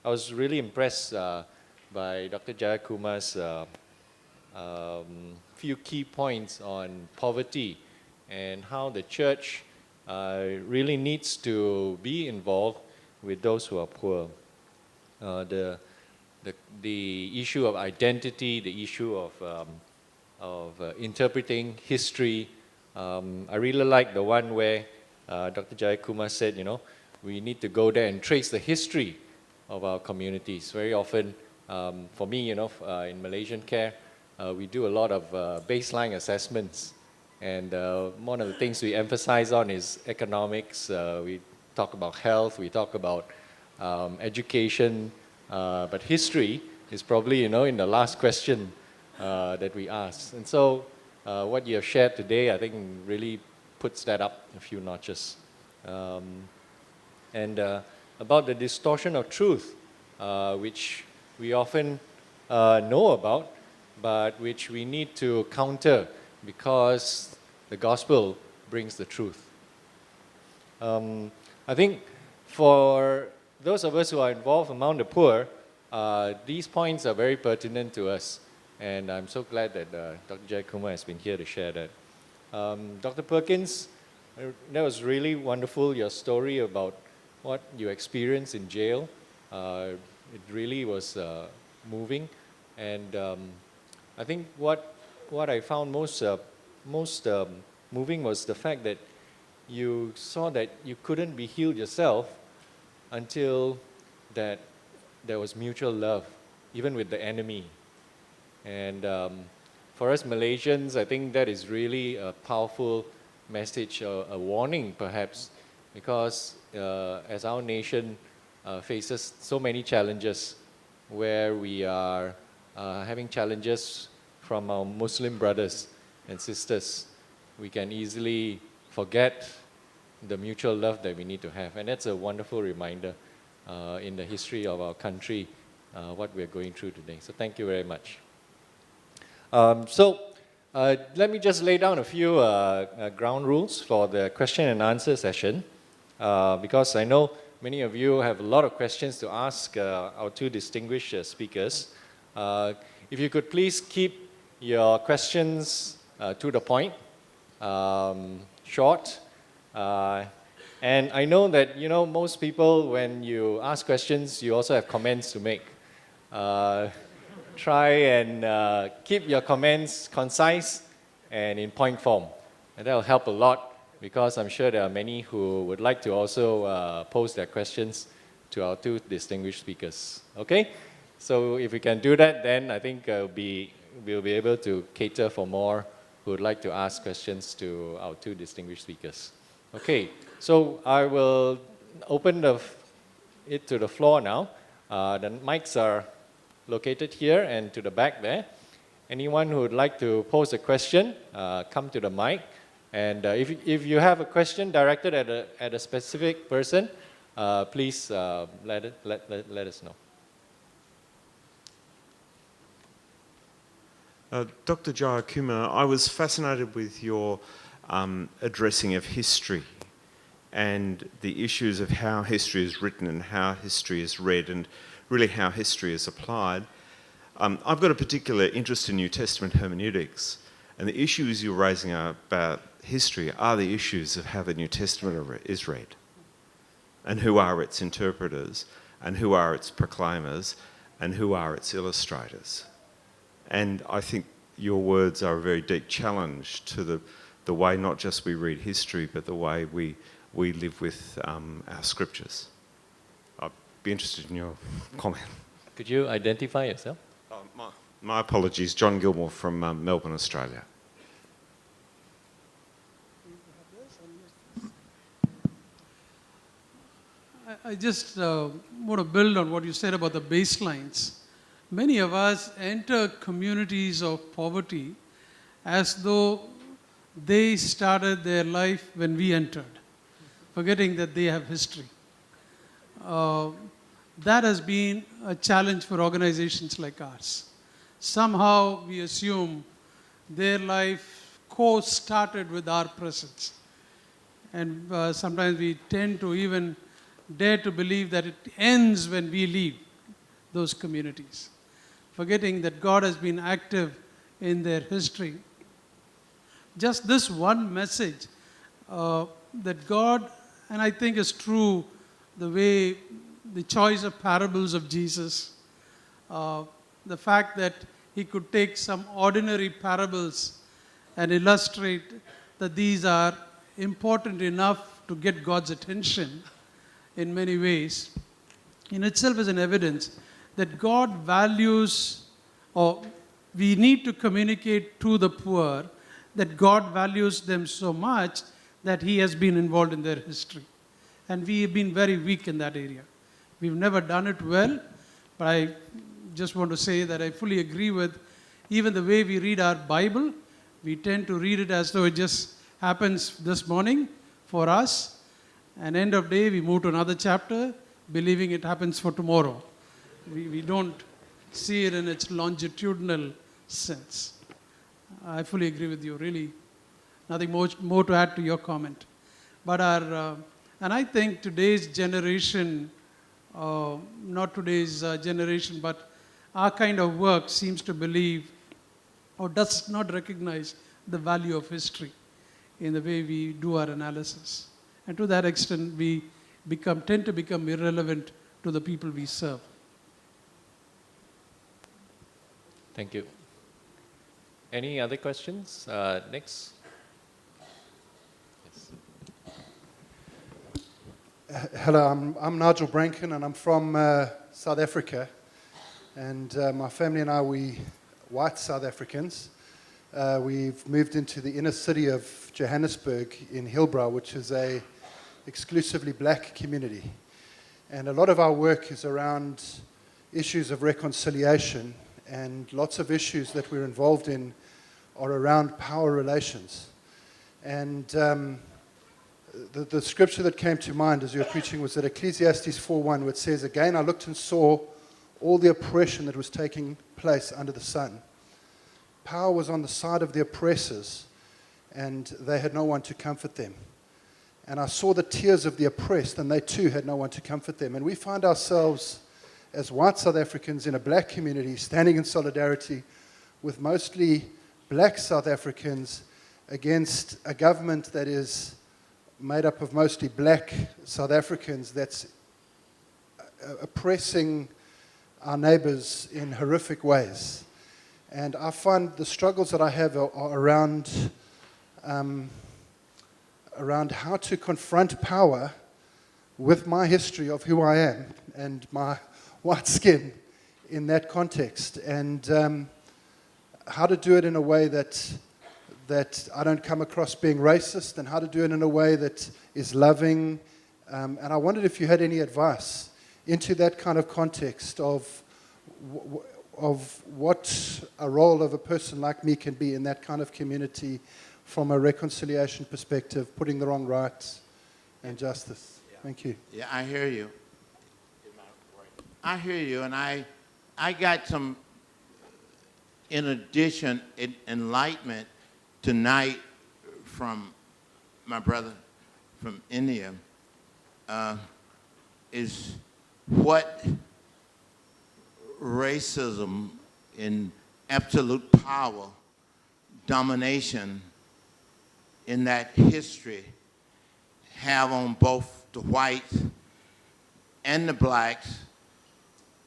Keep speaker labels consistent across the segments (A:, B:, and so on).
A: was really impressed by Dr. Jeyakumar's few key points on poverty and how the church really needs to be involved with those who are poor. The issue of identity, the issue of interpreting history. I really like the one where Dr. Jeyakumar said, we need to go there and trace the history of our communities. Very often, for me, in Malaysian care, we do a lot of baseline assessments. And one of the things we emphasize on is economics. We talk about health, we talk about education, but history is probably, in the last question that we asked. And so what you have shared today, I think really puts that up a few notches. And about the distortion of truth, which we often know about, but which we need to counter because the gospel brings the truth. I think for those of us who are involved among the poor, these points are very pertinent to us. And I'm so glad that Dr. Jeyakumar has been here to share that. Dr. Perkins, that was really wonderful, your story about what you experienced in jail. It really was moving. And I think what I found most moving was the fact that you saw that you couldn't be healed yourself until that there was mutual love, even with the enemy. And for us Malaysians, I think that is really a powerful message, a warning perhaps, because as our nation faces so many challenges, where we are having challenges from our Muslim brothers and sisters, we can easily forget the mutual love that we need to have. And that's a wonderful reminder in the history of our country, what we're going through today. So thank you very much. Let me just lay down a few ground rules for the question and answer session, because I know many of you have a lot of questions to ask our two distinguished speakers. If you could please keep your questions to the point, short. And I know that, most people, when you ask questions, you also have comments to make. Try and keep your comments concise and in point form. And that will help a lot, because I'm sure there are many who would like to also pose their questions to our two distinguished speakers. Okay? So if we can do that, then I think we'll be able to cater for more who would like to ask questions to our two distinguished speakers. Okay, so I will open it to the floor now. The mics are located here and to the back there. Anyone who would like to pose a question, come to the mic. And if you have a question directed at a specific person, please let us know.
B: Dr. Jeyakumar, I was fascinated with your addressing of history and the issues of how history is written and how history is read and really how history is applied. I've got a particular interest in New Testament hermeneutics, and the issues you're raising about history are the issues of how the New Testament is read, and who are its interpreters, and who are its proclaimers, and who are its illustrators. And I think your words are a very deep challenge to the way not just we read history, but the way we live with our scriptures. I'd be interested in your comment.
A: Could you identify yourself?
B: My apologies, John Gilmore from Melbourne, Australia.
C: I just want to build on what you said about the baselines. Many of us enter communities of poverty as though they started their life when we entered, forgetting that they have history. That has been a challenge for organizations like ours. Somehow we assume their life co-started with our presence. And sometimes we tend to even dare to believe that it ends when we leave. those communities, forgetting that God has been active in their history. Just this one message that God, and I think is true, the way the choice of parables of Jesus, the fact that he could take some ordinary parables and illustrate that these are important enough to get God's attention in many ways, in itself is an evidence that God values, or we need to communicate to the poor that God values them so much that he has been involved in their history. And we have been very weak in that area. We've never done it well, but I just want to say that I fully agree with even the way we read our Bible. We tend to read it as though it just happens this morning for us, and end of day we move to another chapter believing it happens for tomorrow. We don't see it in its longitudinal sense. I fully agree with you, really. Nothing more to add to your comment. But and I think today's generation, not today's generation, but our kind of work seems to believe or does not recognize the value of history in the way we do our analysis. And to that extent, we tend to become irrelevant to the people we serve.
A: Thank you. Any other questions? Next. Yes.
D: Hello, I'm Nigel Branken, and I'm from South Africa. And my family and I, we white South Africans. We've moved into the inner city of Johannesburg in Hillbrow, which is a exclusively black community. And a lot of our work is around issues of reconciliation, and lots of issues that we're involved in are around power relations. And the scripture that came to mind as you were preaching was that Ecclesiastes 4:1, which says, "Again I looked and saw all the oppression that was taking place under the sun. Power was on the side of the oppressors, and they had no one to comfort them. And I saw the tears of the oppressed, and they too had no one to comfort them." And we find ourselves as white South Africans in a black community standing in solidarity with mostly black South Africans against a government that is made up of mostly black South Africans that's oppressing our neighbors in horrific ways. And I find the struggles that I have are around how to confront power with my history of who I am and my white skin in that context, and how to do it in a way that I don't come across being racist, and how to do it in a way that is loving. And I wondered if you had any advice into that kind of context of what a role of a person like me can be in that kind of community from a reconciliation perspective, putting the wrong rights and justice. Yeah. Thank you.
E: Yeah, I hear you. I hear you, and I got some, in addition, enlightenment tonight from my brother from India, is what racism in absolute power, domination in that history have on both the whites and the blacks,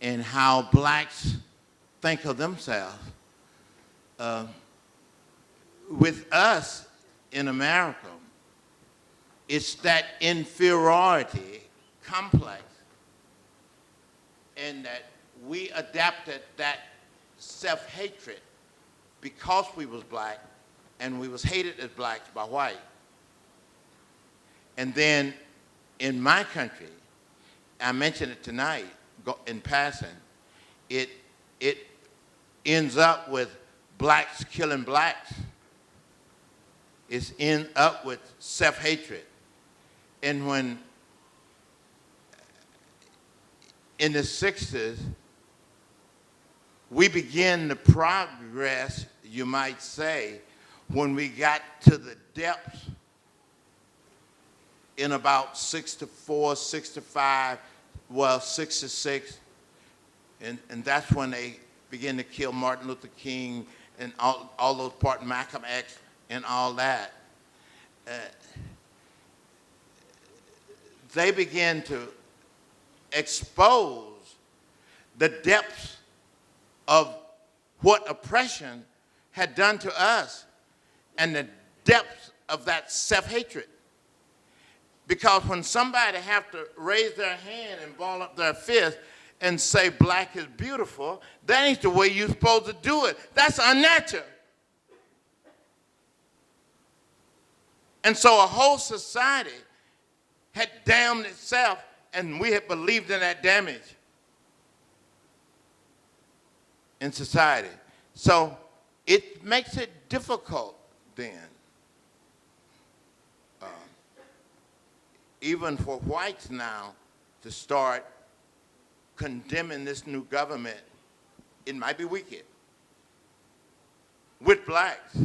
E: and how blacks think of themselves. With us in America, it's that inferiority complex, and that we adapted that self-hatred because we was black, and we was hated as blacks by white. And then in my country, I mentioned it tonight in passing, it ends up with blacks killing blacks. It's end up with self-hatred. And when in the 60s, we began the progress, you might say, when we got to the depths in about 64, 65, well, 66, And that's when they began to kill Martin Luther King and all those parts, Malcolm X and all that. They began to expose the depths of what oppression had done to us and the depths of that self-hatred. Because when somebody have to raise their hand and ball up their fist and say black is beautiful, that ain't the way you're supposed to do it. That's unnatural. And so a whole society had damned itself, and we had believed in that damage in society. So it makes it difficult then, even for whites now, to start condemning this new government. It might be wicked. With blacks,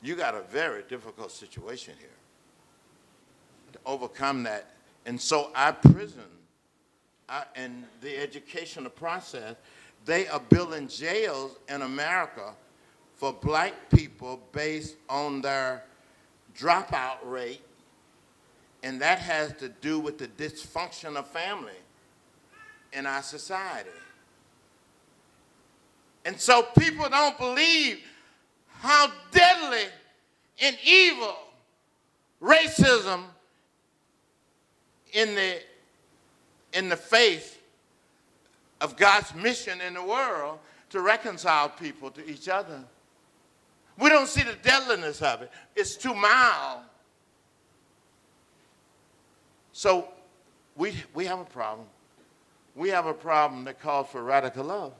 E: you got a very difficult situation here to overcome that. And so our prison and the educational process, they are building jails in America for black people based on their dropout rate, and that has to do with the dysfunction of family in our society. And so people don't believe how deadly and evil racism in the face of God's mission in the world to reconcile people to each other. We don't see the deadliness of it. It's too mild. So we have a problem. We have a problem that calls for radical love.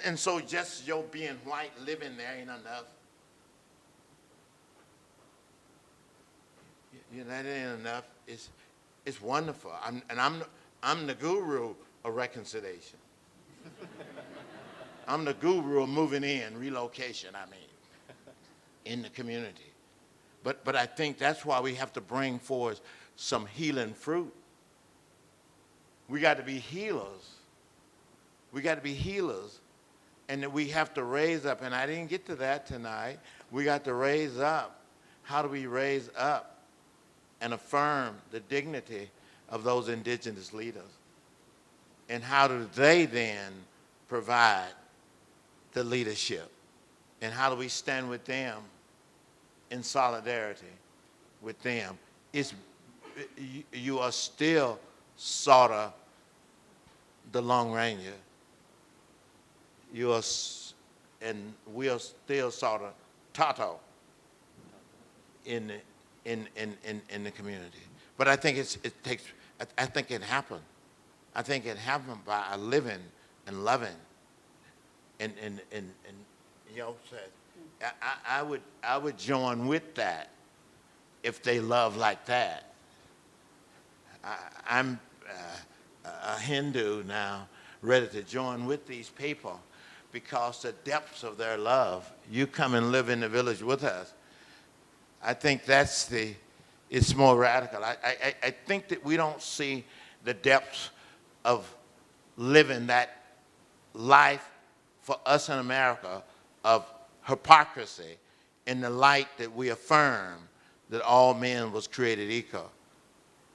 E: And so just your being white, living there ain't enough. That ain't enough. It's wonderful. I'm the guru of reconciliation. I'm the guru of moving in, relocation, in the community. But I think that's why we have to bring forth some healing fruit. We got to be healers. We got to be healers. And that we have to raise up, and I didn't get to that tonight. We got to raise up. How do we raise up and affirm the dignity of those indigenous leaders? And how do they then provide the leadership? And how do we stand with them in solidarity with them? You are still sort of the Lone Ranger. And we are still sort of Tato in the community. But I think I think it happened. I think it happened by living and loving. And said, I would join with that if they love like that. I'm a Hindu now, ready to join with these people because the depths of their love. You come and live in the village with us. I think it's more radical. I think that we don't see the depths of living that life for us in America of hypocrisy in the light that we affirm that all men was created equal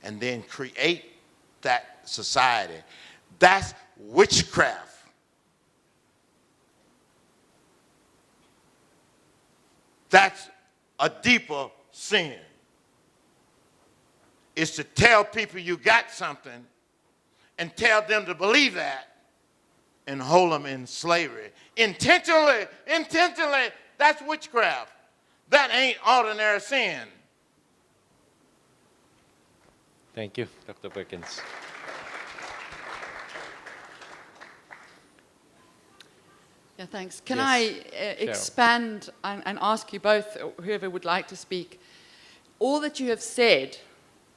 E: and then create that society. That's witchcraft. That's a deeper sin. It's to tell people you got something and tell them to believe that and hold them in slavery. Intentionally, that's witchcraft. That ain't ordinary sin.
A: Thank you, Dr. Perkins.
F: Yeah, thanks. Can
A: Yes,
F: I
A: Cheryl.
F: expand and ask you both, whoever would like to speak, all that you have said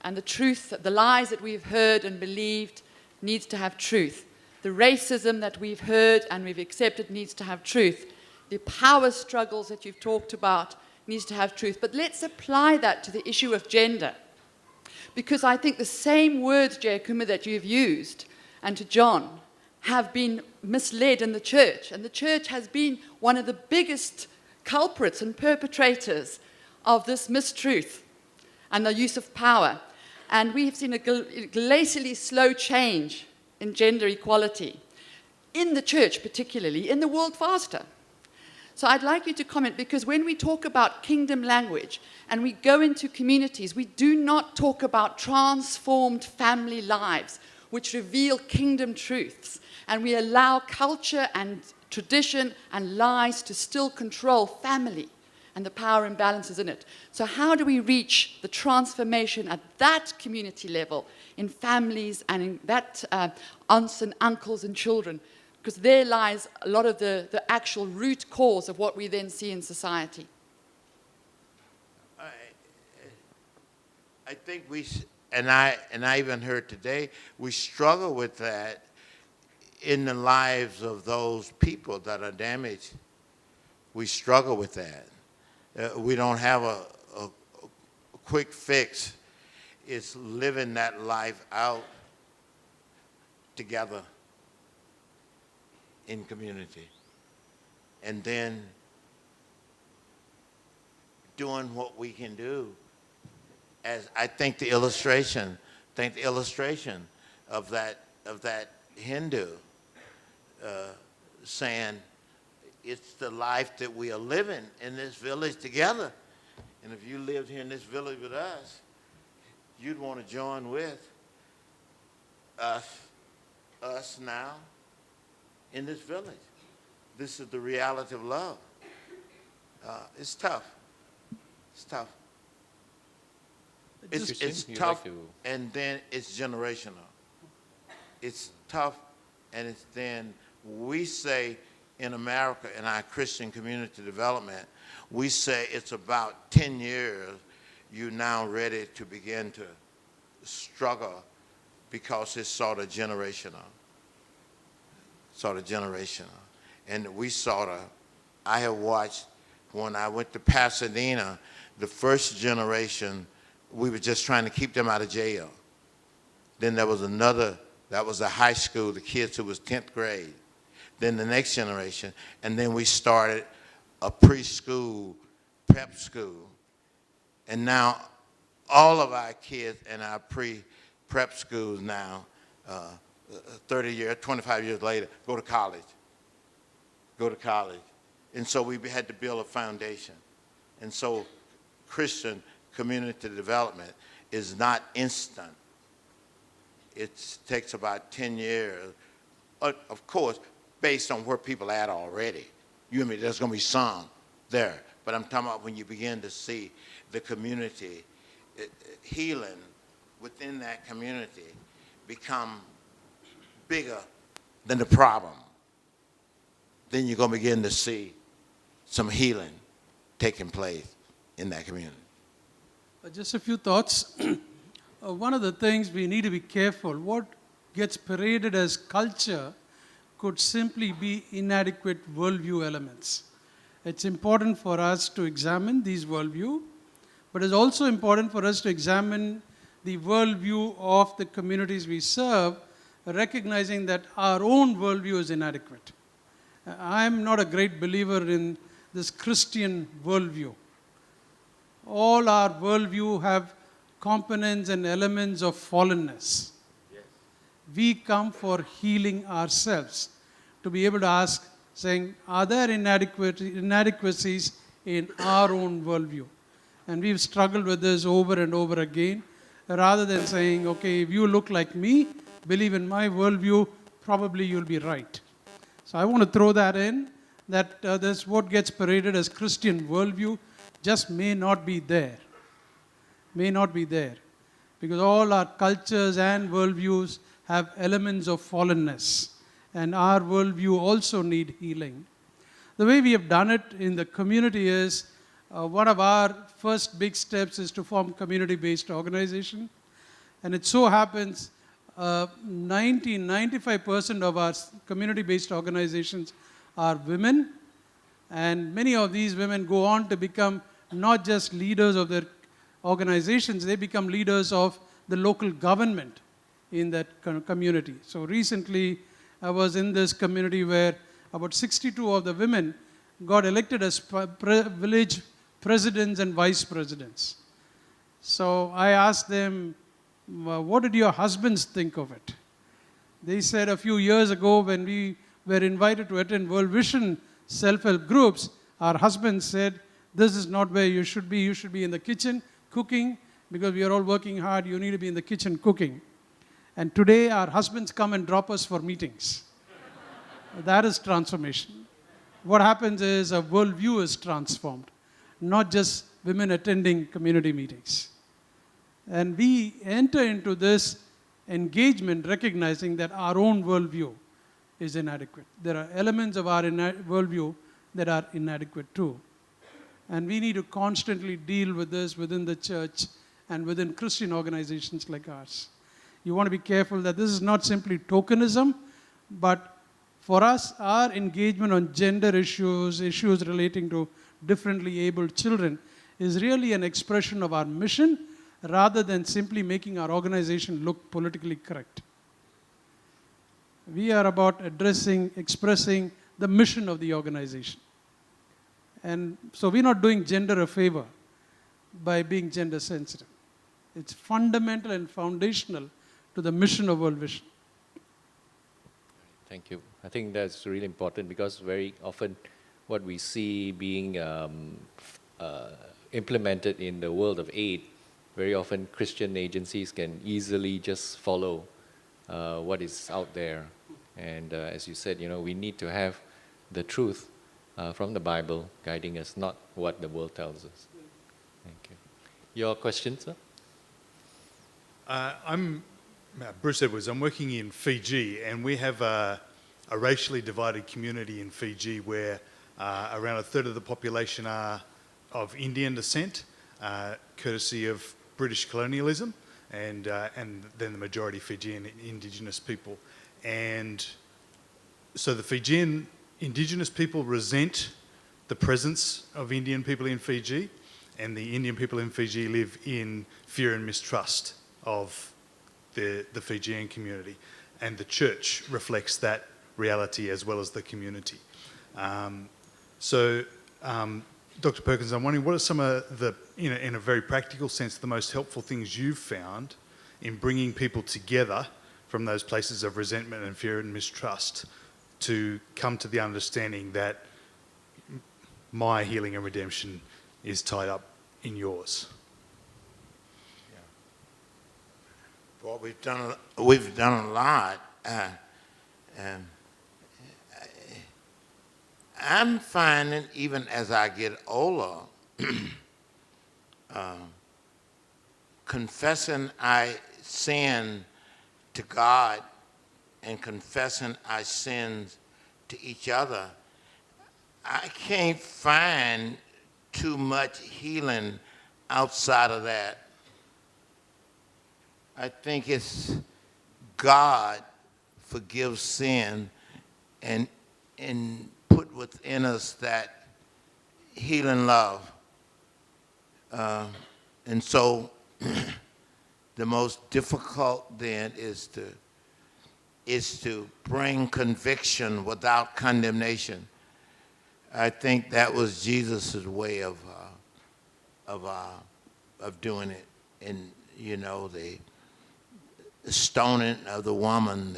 F: and the truth, the lies that we've heard and believed needs to have truth. The racism that we've heard and we've accepted needs to have truth. The power struggles that you've talked about needs to have truth. But let's apply that to the issue of gender. Because I think the same words, Jeyakumar, that you've used and to John have been misled in the church. And the church has been one of the biggest culprits and perpetrators of this mistruth and the use of power. And we have seen a glacially slow change in gender equality, in the church particularly, in the world faster. So I'd like you to comment, because when we talk about kingdom language and we go into communities, we do not talk about transformed family lives which reveal kingdom truths. And we allow culture and tradition and lies to still control family and the power imbalances in it. So how do we reach the transformation at that community level in families and in that aunts and uncles and children? Because there lies a lot of the actual root cause of what we then see in society.
E: I think and I even heard today, we struggle with that in the lives of those people that are damaged. We struggle with that. We don't have a quick fix. It's living that life out together in community. And then doing what we can do. As I think the illustration of that Hindu saying, it's the life that we are living in this village together. And if you lived here in this village with us, you'd want to join with us now in this village. This is the reality of love. It's tough. It's tough. It's
A: Christian,
E: tough,
A: you'd like
E: and then it's generational. It's tough, and it's then, we say in America, in our Christian community development, we say it's about 10 years you're now ready to begin to struggle, because it's sort of generational. And we I have watched, when I went to Pasadena, the first generation, we were just trying to keep them out of jail. Then there was another, that was a high school, the kids who was 10th grade. Then the next generation, and then we started a preschool, prep school. And now all of our kids in our prep schools now, 25 years later, go to college. And so we had to build a foundation. And so Christian community development is not instant. It takes about 10 years, of course, based on where people are at already. There's going to be some there. But I'm talking about when you begin to see the community healing within that community become bigger than the problem. Then you're going to begin to see some healing taking place in that community.
C: Just a few thoughts. One of the things we need to be careful, what gets paraded as culture could simply be inadequate worldview elements. It's important for us to examine these worldview, but it's also important for us to examine the worldview of the communities we serve, recognizing that our own worldview is inadequate. I'm not a great believer in this Christian worldview. All our worldview have components and elements of fallenness. Yes. We come for healing ourselves, to be able to ask, saying, are there inadequacies in our own worldview? And we've struggled with this over and over again, rather than saying, okay, if you look like me, believe in my worldview, probably you'll be right. So I want to throw that in, that this what gets paraded as Christian worldview just may not be there. Because all our cultures and worldviews have elements of fallenness. And our worldview also need healing. The way we have done it in the community is, one of our first big steps is to form community-based organization. And it so happens 95% of our community-based organizations are women. And many of these women go on to become not just leaders of their organizations, they become leaders of the local government in that community. So recently, I was in this community where about 62 of the women got elected as village presidents and vice presidents. So I asked them, what did your husbands think of it? They said a few years ago when we were invited to attend World Vision self-help groups, our husbands said, this is not where you should be in the kitchen cooking, because we are all working hard, you need to be in the kitchen cooking. And today our husbands come and drop us for meetings. That is transformation. What happens is a worldview is transformed, not just women attending community meetings. And we enter into this engagement recognizing that our own worldview is inadequate. There are elements of our worldview that are inadequate too. And we need to constantly deal with this within the church and within Christian organizations like ours. You want to be careful that this is not simply tokenism, but for us, our engagement on gender issues, issues relating to differently abled children, is really an expression of our mission rather than simply making our organization look politically correct. We are about expressing the mission of the organization. And so we're not doing gender a favor by being gender sensitive. It's fundamental and foundational to the mission of World Vision.
A: Thank you. I think that's really important because very often what we see being implemented in the world of aid, very often Christian agencies can easily just follow what is out there. And as you said, we need to have the truth from the Bible guiding us, not what the world tells us. Thank you. Your question, sir?
G: I'm Bruce Edwards. I'm working in Fiji, and we have a racially divided community in Fiji where around a third of the population are of Indian descent, courtesy of British colonialism, and then the majority Fijian indigenous people. And so the Fijian indigenous people resent the presence of Indian people in Fiji, and the Indian people in Fiji live in fear and mistrust of the Fijian community. And the church reflects that reality as well as the community. Dr. Perkins, I'm wondering what are some of the, in a very practical sense, the most helpful things you've found in bringing people together from those places of resentment and fear and mistrust to come to the understanding that my healing and redemption is tied up in yours?
E: Well, we've done a lot. I'm finding, even as I get older, confessing I sin to God and confessing our sins to each other, I can't find too much healing outside of that. I think it's God forgives sin and put within us that healing love. And so the most difficult then is to bring conviction without condemnation. I think that was Jesus' way of doing it. And the stoning of the woman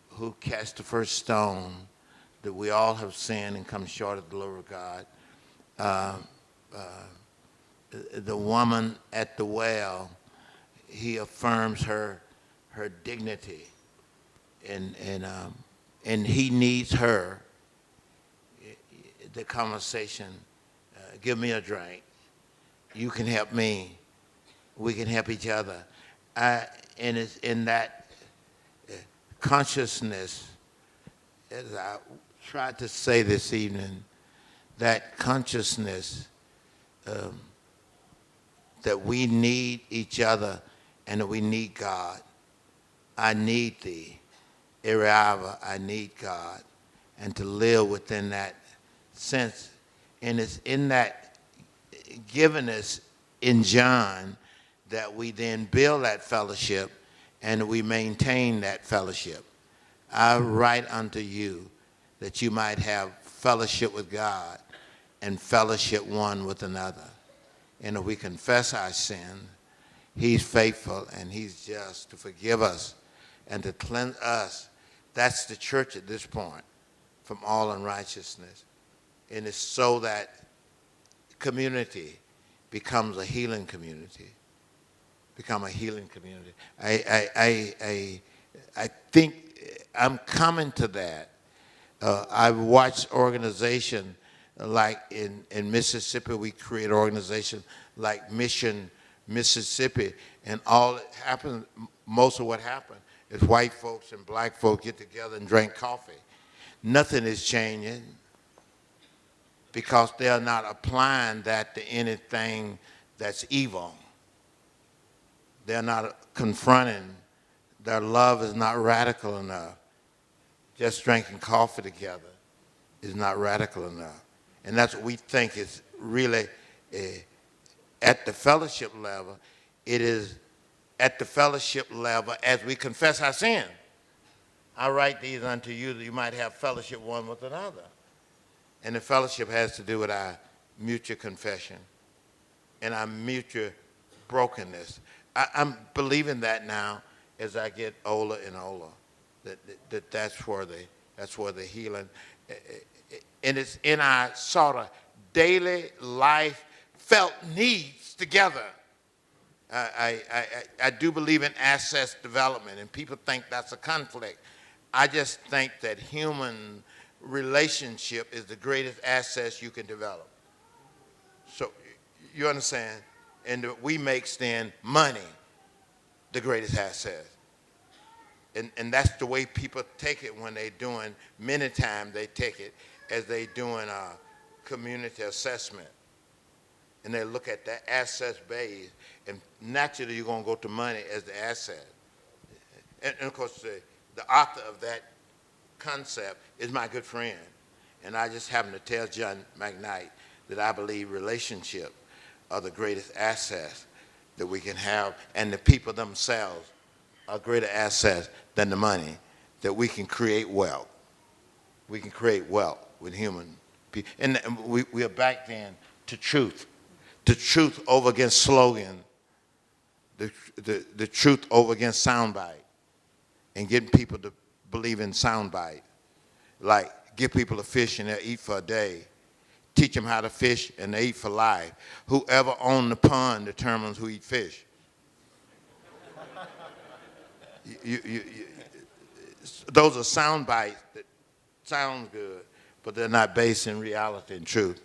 E: who cast the first stone, that we all have sinned and come short of the glory of God. The woman at the well, he affirms her dignity, and he needs her. The conversation, give me a drink, you can help me, we can help each other. And it's in that consciousness, as I tried to say this evening, that consciousness that we need each other and that we need God. I need thee. Every hour I need God. And to live within that sense. And it's in that givenness in John that we then build that fellowship and we maintain that fellowship. I write unto you that you might have fellowship with God and fellowship one with another. And if we confess our sin, he's faithful and he's just to forgive us and to cleanse us. That's the church at this point, from all unrighteousness. And it's so that community becomes a healing community. Become a healing community. I think I'm coming to that. I've watched organizations like in Mississippi, we create organizations like Mission Mississippi, and all that happens, most of what happened is white folks and black folks get together and drink coffee. Nothing is changing because they're not applying that to anything that's evil. They're not confronting. Their love is not radical enough. Just drinking coffee together is not radical enough. And that's what we think is really at the fellowship level. It is at the fellowship level as we confess our sin. I write these unto you that you might have fellowship one with another. And the fellowship has to do with our mutual confession and our mutual brokenness. I'm believing that now as I get older and older, that's where the healing, and it's in our sort of daily life felt needs together. I do believe in access development, and people think that's a conflict. I just think that human relationship is the greatest access you can develop. So you understand? And we make then money the greatest asset. And that's the way people take it when they're doing, many times they take it as they doing a community assessment. And they look at that asset base, and naturally you're going to go to money as the asset. And of course, the author of that concept is my good friend. And I just happen to tell John McKnight that I believe relationships are the greatest assets that we can have, and the people themselves are greater assets than the money, that we can create wealth. We can create wealth with human people. And we are back then to truth. The truth over against slogan. The truth over against soundbite. And getting people to believe in soundbite. Like, give people a fish and they'll eat for a day. Teach them how to fish and they eat for life. Whoever owns the pond determines who eats fish. Those are sound bites that sound good, but they're not based in reality and truth.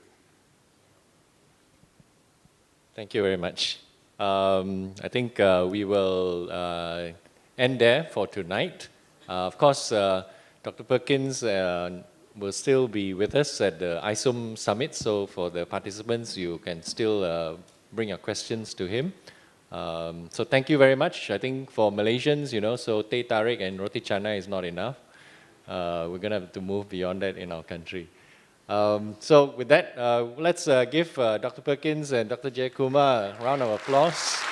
A: Thank you very much. I think we will end there for tonight. Of course, Dr. Perkins will still be with us at the ISUM Summit, so for the participants, you can still bring your questions to him. So thank you very much. I think for Malaysians, so teh tarik and roti canai is not enough. We're going to have to move beyond that in our country. So with that, let's give Dr. Perkins and Dr. Jeyakumar a round of applause.